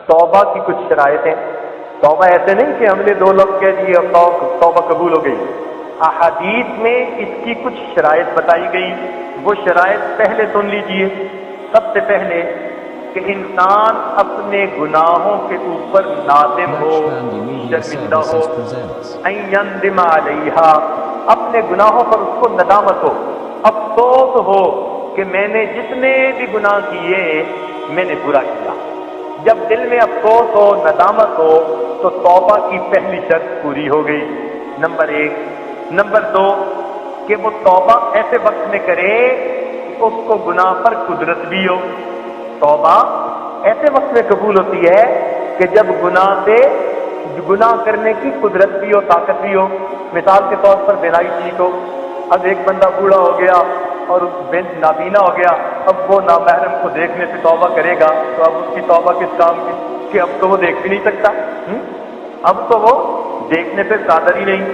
توبہ کی کچھ شرائط ہیں. توبہ ایسے نہیں کہ ہم نے 2 لفظ کہہ دیے اور توبہ قبول ہو گئی. احادیث میں اس کی کچھ شرائط بتائی گئی. وہ شرائط پہلے سن لیجئے. سب سے پہلے کہ انسان اپنے گناہوں کے اوپر نادم ہو، شرمندہ ہو، ان یندم علیہا، اپنے گناہوں پر اس کو ندامت ہو، افسوس ہو کہ میں نے جتنے بھی گناہ کیے میں نے برا کیا. جب دل میں افسوس ہو، ندامت ہو، تو توبہ کی پہلی شرط پوری ہو گئی. نمبر 1. نمبر 2 کہ وہ توبہ ایسے وقت میں کرے کہ اس کو گناہ پر قدرت بھی ہو. توبہ ایسے وقت میں قبول ہوتی ہے کہ جب گناہ کرنے کی قدرت بھی ہو، طاقت بھی ہو. مثال کے طور پر بینائی ٹھیک ہو. اب ایک بندہ بوڑھا ہو گیا اور نابینا ہو گیا، اب وہ نامحرم کو دیکھنے سے توبہ کرے گا تو اب اس کی توبہ کس کام کی کہ اب تو وہ دیکھ بھی نہیں سکتا. اب تو وہ دیکھنے پہ قادر ہی نہیں.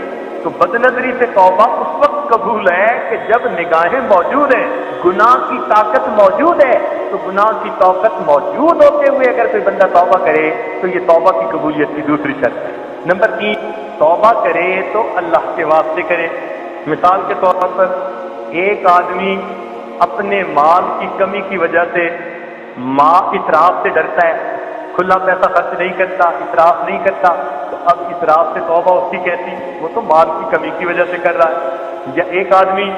تو بد نظری سے توبہ اس وقت قبول ہے کہ جب نگاہیں موجود ہیں، گناہ کی طاقت موجود ہے. تو گناہ کی طاقت موجود ہوتے ہوئے اگر کوئی بندہ توبہ کرے تو یہ توبہ کی قبولیت کی دوسری شرط ہے. نمبر 3 توبہ کرے تو اللہ کے واسطے کرے. مثال کے طور پر ایک آدمی اپنے مال کی کمی کی وجہ سے اسراف سے ڈرتا ہے، کھلا پیسہ خرچ نہیں کرتا، اسراف نہیں کرتا. تو اب اسراف سے توبہ اس کی کیسی؟ وہ تو مال کی کمی کی وجہ سے کر رہا ہے. یا ایک آدمی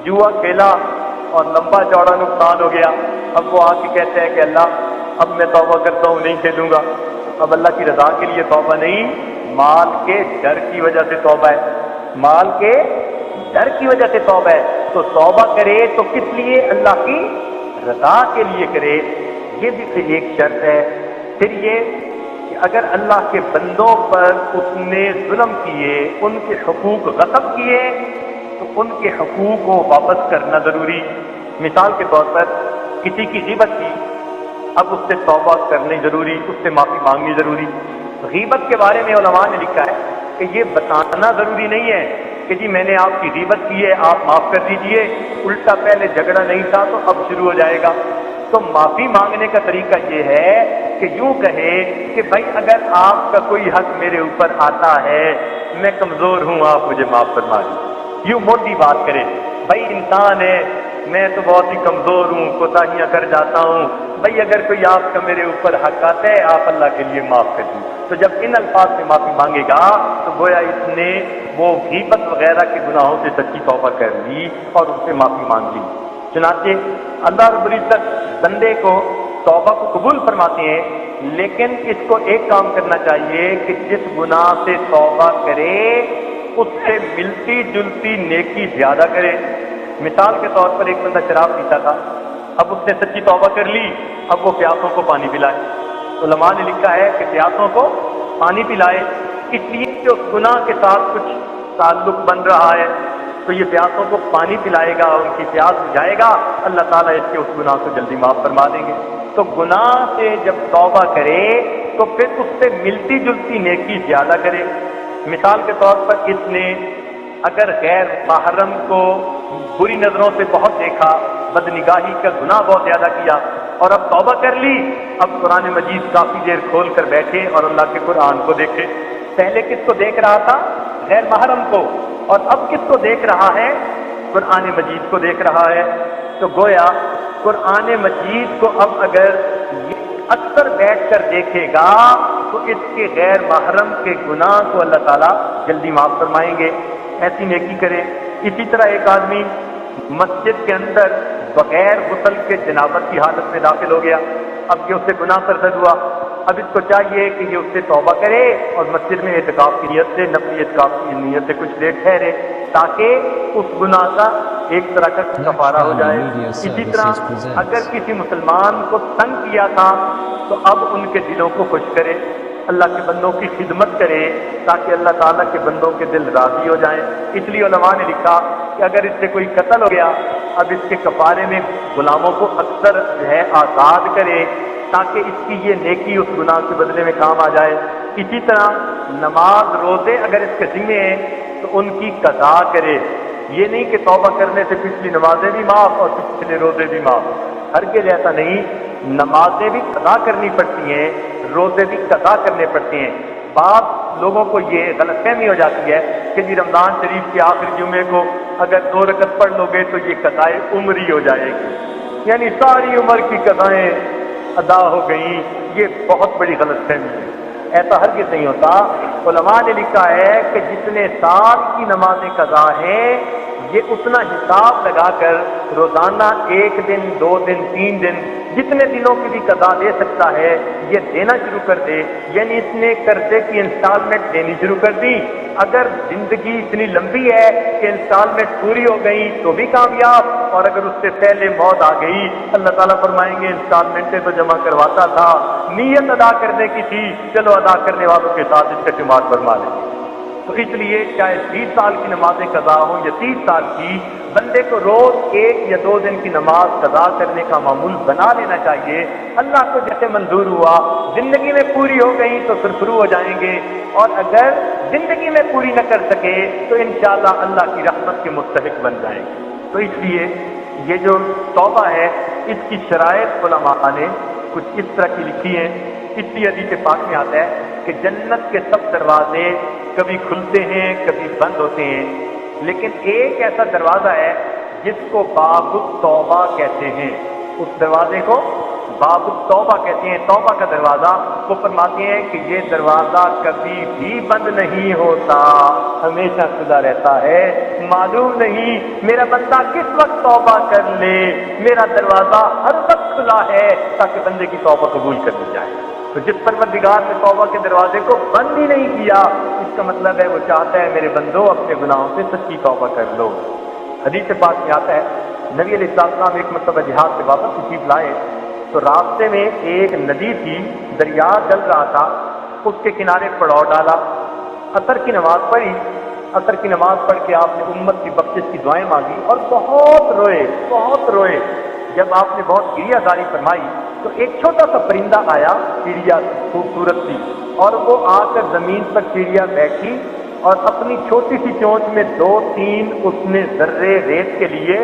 جوا کھیلا اور لمبا چوڑا نقصان ہو گیا، اب وہ آ کے کہتا ہے کہ اللہ اب میں توبہ کرتا ہوں، نہیں کھیلوں گا. اب اللہ کی رضا کے لیے توبہ نہیں، مال کے ڈر کی وجہ سے توبہ ہے. مال کے ڈر کی وجہ سے توبہ ہے. تو توبہ کرے تو کس لیے؟ اللہ کی رضا کے لیے کرے. یہ بھی پھر ایک شرط ہے. پھر یہ کہ اگر اللہ کے بندوں پر اس نے ظلم کیے، ان کے حقوق غصب کیے، تو ان کے حقوق کو واپس کرنا ضروری. مثال کے طور پر کسی کی غیبت کی، اب اس سے توبہ کرنی ضروری، اس سے معافی مانگنی ضروری. غیبت کے بارے میں علماء نے لکھا ہے کہ یہ بتانا ضروری نہیں ہے کہ جی میں نے آپ کی غیبت کی ہے آپ معاف کر دیجئے، الٹا پہلے جھگڑا نہیں تھا تو اب شروع ہو جائے گا. تو معافی مانگنے کا طریقہ یہ ہے کہ یوں کہے کہ بھائی اگر آپ کا کوئی حق میرے اوپر آتا ہے، میں کمزور ہوں، آپ مجھے معاف فرما دیجیے. یوں موٹی بات کرے. بھائی انسان ہے، میں تو بہت ہی کمزور ہوں، کوتاہیاں کر جاتا ہوں، بھائی اگر کوئی آپ کا میرے اوپر حق آتا ہے آپ اللہ کے لیے معاف کر دیں. تو جب ان الفاظ سے معافی مانگے گا تو گویا اس نے وہ غیبت وغیرہ کے گناہوں سے سچی توبہ کر لی اور اس سے معافی مانگ لی. چنانچہ اللہ رب العزت بندے کو توبہ کو قبول فرماتے ہیں، لیکن اس کو ایک کام کرنا چاہیے کہ جس گناہ سے توبہ کرے اس سے ملتی جلتی نیکی زیادہ کرے. مثال کے طور پر ایک بندہ شراب پیتا تھا، اب اس نے سچی توبہ کر لی، اب وہ پیاسوں کو پانی پلائے. علماء نے لکھا ہے کہ پیاسوں کو پانی پلائے اس لیے کہ اس گناہ کے ساتھ کچھ تعلق بن رہا ہے. تو یہ پیاسوں کو پانی پلائے گا، ان کی پیاس بجھائے گا، اللہ تعالیٰ اس کے اس گناہ کو جلدی معاف فرما دیں گے. تو گناہ سے جب توبہ کرے تو پھر اس سے ملتی جلتی نیکی زیادہ کرے. مثال کے طور پر اس نے اگر غیر محرم کو بری نظروں سے بہت دیکھا، بدنگاہی کا گناہ بہت زیادہ کیا اور اب توبہ کر لی، اب قرآن مجید کافی دیر کھول کر بیٹھے اور اللہ کے قرآن کو دیکھے. پہلے کس کو دیکھ رہا تھا؟ غیر محرم کو. اور اب کس کو دیکھ رہا ہے؟ قرآن مجید کو دیکھ رہا ہے. تو گویا قرآن مجید کو اب اگر اکثر بیٹھ کر دیکھے گا تو اس کے غیر محرم کے گناہ کو اللہ تعالیٰ جلدی معاف فرمائیں گے. ایسی نیکی کرے. اسی طرح ایک آدمی مسجد کے اندر بغیر غسل کے جنابت کی حالت میں داخل ہو گیا، اب یہ اس سے گناہ سرزد ہوا. اب اس کو چاہیے کہ یہ اس سے توبہ کرے اور مسجد میں اعتکاف کی نیت سے، نفلی اعتکاف کی نیت سے کچھ دیر ٹھہرے تاکہ اس گناہ کا ایک طرح کا کفارہ ہو جائے. اسی طرح اگر کسی مسلمان کو تنگ کیا تھا تو اب ان کے دلوں کو خوش کرے، اللہ کے بندوں کی خدمت کرے تاکہ اللہ تعالیٰ کے بندوں کے دل راضی ہو جائیں. اس لیے علماء نے لکھا کہ اگر اس سے کوئی قتل ہو گیا، اب اس کے کفارے میں غلاموں کو اکثر جو ہے آزاد کرے تاکہ اس کی یہ نیکی اس گناہ کے بدلے میں کام آ جائے. اسی طرح نماز روزے اگر اس کے ذمے ہیں تو ان کی قضا کرے. یہ نہیں کہ توبہ کرنے سے پچھلی نمازیں بھی معاف اور پچھلے روزے بھی معاف، ہرگز ایسا نہیں. نمازیں بھی قضا کرنی پڑتی ہیں، روزے بھی قضا کرنے پڑتے ہیں۔ بعض لوگوں کو یہ غلط فہمی ہو جاتی ہے کہ جی رمضان شریف کے آخری جمعے کو اگر 2 رکعت پڑھ لو گے تو یہ قضائے عمری ہو جائے گی، یعنی ساری عمر کی قضائیں ادا ہو گئیں۔ یہ بہت بڑی غلط فہمی ہے، ایسا ہرگز نہیں ہوتا۔ علماء نے لکھا ہے کہ جتنے سال کی نمازیں قضا ہیں یہ اتنا حساب لگا کر روزانہ 1 دن 2 دن 3 دن جتنے دنوں کی بھی قضا دے سکتا ہے یہ دینا شروع کر دے، یعنی اس نے قرضے کی انسٹالمنٹ دینی شروع کر دی۔ اگر زندگی اتنی لمبی ہے کہ انسٹالمنٹ پوری ہو گئی تو بھی کامیاب، اور اگر اس سے پہلے موت آ گئی اللہ تعالیٰ فرمائیں گے انسٹالمنٹیں تو جمع کرواتا تھا، نیت ادا کرنے کی تھی، چلو ادا کرنے والوں کے ساتھ اس کا شمار فرما لیں۔ تو اس لیے چاہے 20 سال کی نمازیں قضا ہوں یا 30 سال کی، بندے کو روز 1 یا 2 دن کی نماز قضا کرنے کا معمول بنا لینا چاہیے۔ اللہ کو جیسے منظور ہوا، زندگی میں پوری ہو گئی تو سرخرو ہو جائیں گے، اور اگر زندگی میں پوری نہ کر سکے تو انشاءاللہ اللہ کی رحمت کے مستحق بن جائیں گے۔ تو اس لیے یہ جو توبہ ہے اس کی شرائط علماء نے کچھ اس طرح کی لکھی ہیں۔ اسی حدیث پاک میں آتا ہے کہ جنت کے سب دروازے کبھی کھلتے ہیں کبھی بند ہوتے ہیں، لیکن ایک ایسا دروازہ ہے جس کو باب التوبہ کہتے ہیں، اس دروازے کو باب التوبہ کہتے ہیں، توبہ کا دروازہ۔ وہ فرماتے ہیں کہ یہ دروازہ کبھی بھی بند نہیں ہوتا، ہمیشہ کھلا رہتا ہے، معلوم نہیں میرا بندہ کس وقت توبہ کر لے، میرا دروازہ ہر وقت کھلا ہے تاکہ بندے کی توبہ قبول کر لی جائے۔ تو جس پروردگار نے توبہ کے دروازے کو بند ہی نہیں کیا، اس کا مطلب ہے وہ چاہتا ہے میرے بندو اپنے گناہوں سے سچی توبہ کر لو۔ حدیث پاک میں آتا ہے نبی علیہ السلام ایک مرتبہ جہاد سے واپس تشریف لائے تو راستے میں ایک ندی تھی، دریا چل رہا تھا، اس کے کنارے پڑاؤ ڈالا، عصر کی نماز پڑھی، عصر کی نماز پڑھ کے آپ نے امت کی بخشش کی دعائیں مانگی اور بہت روئے۔ جب آپ نے بہت گریہ زاری فرمائی تو ایک چھوٹا سا پرندہ آیا، چڑیا خوبصورت تھی، اور وہ آ کر زمین پر چڑیا بیٹھی اور اپنی چھوٹی سی چونچ میں 2-3 اس نے ذرے ریت کے لیے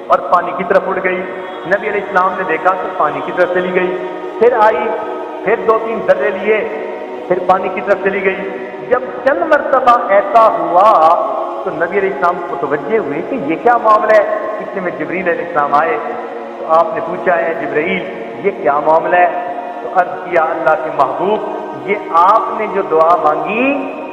اور پانی کی طرف اڑ گئی۔ نبی علیہ السلام نے دیکھا کہ پانی کی طرف چلی گئی، پھر آئی، پھر 2-3 ذرے لیے، پھر پانی کی طرف چلی گئی۔ جب چند مرتبہ ایسا ہوا تو نبی علیہ السلام کو توجہ ہوئی کہ یہ کیا معاملہ ہے۔ اتنے میں جبریل علیہ السلام آئے تو آپ نے پوچھا ہے جبرائیل یہ کیا معاملہ ہے؟ تو عرض کیا اللہ کے محبوب یہ آپ نے جو دعا مانگی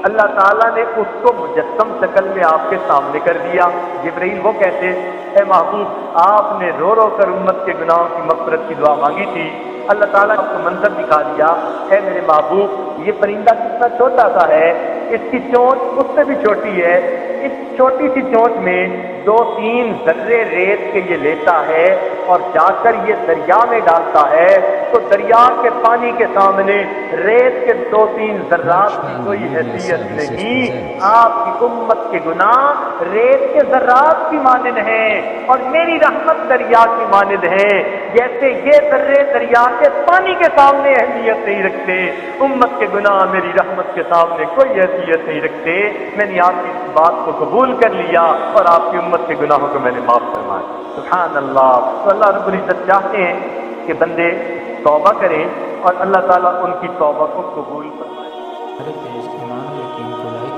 اللہ تعالیٰ نے اس کو مجسم شکل میں آپ کے سامنے کر دیا۔ جبرائیل وہ کہتے اے محبوب آپ نے رو رو کر امت کے گناہوں کی مغفرت کی دعا مانگی تھی، اللہ تعالیٰ نے آپ کو منظر دکھا دیا۔ اے میرے محبوب یہ پرندہ کتنا چھوٹا سا ہے، اس کی چونچ اس سے بھی چھوٹی ہے، اس چھوٹی سی چونچ میں 2-3 ذرے ریت کے یہ لیتا ہے اور جا کر یہ دریا میں ڈالتا ہے، تو دریا کے پانی کے سامنے ریت کے 2-3 ذرات کی کوئی حیثیت نہیں۔ آپ کی امت کے گناہ ریت کے ذرات کی مانند ہیں اور میری رحمت دریا کی مانند ہے۔ جیسے یہ ذرے دریا کے پانی کے سامنے اہمیت نہیں رکھتے، امت کے گناہ میری رحمت کے سامنے کوئی حیثیت نہیں رکھتے۔ میں نے آپ کی اس بات کو قبول کر لیا اور آپ کی امت کے گناہوں کو میں نے معاف فرمایا۔ سبحان اللہ۔ تو اللہ رب العزت چاہتے ہیں کہ بندے توبہ کریں اور اللہ تعالیٰ ان کی توبہ کو قبول فرمائے۔ ہمارے پیج ایمان و یقین کو لائک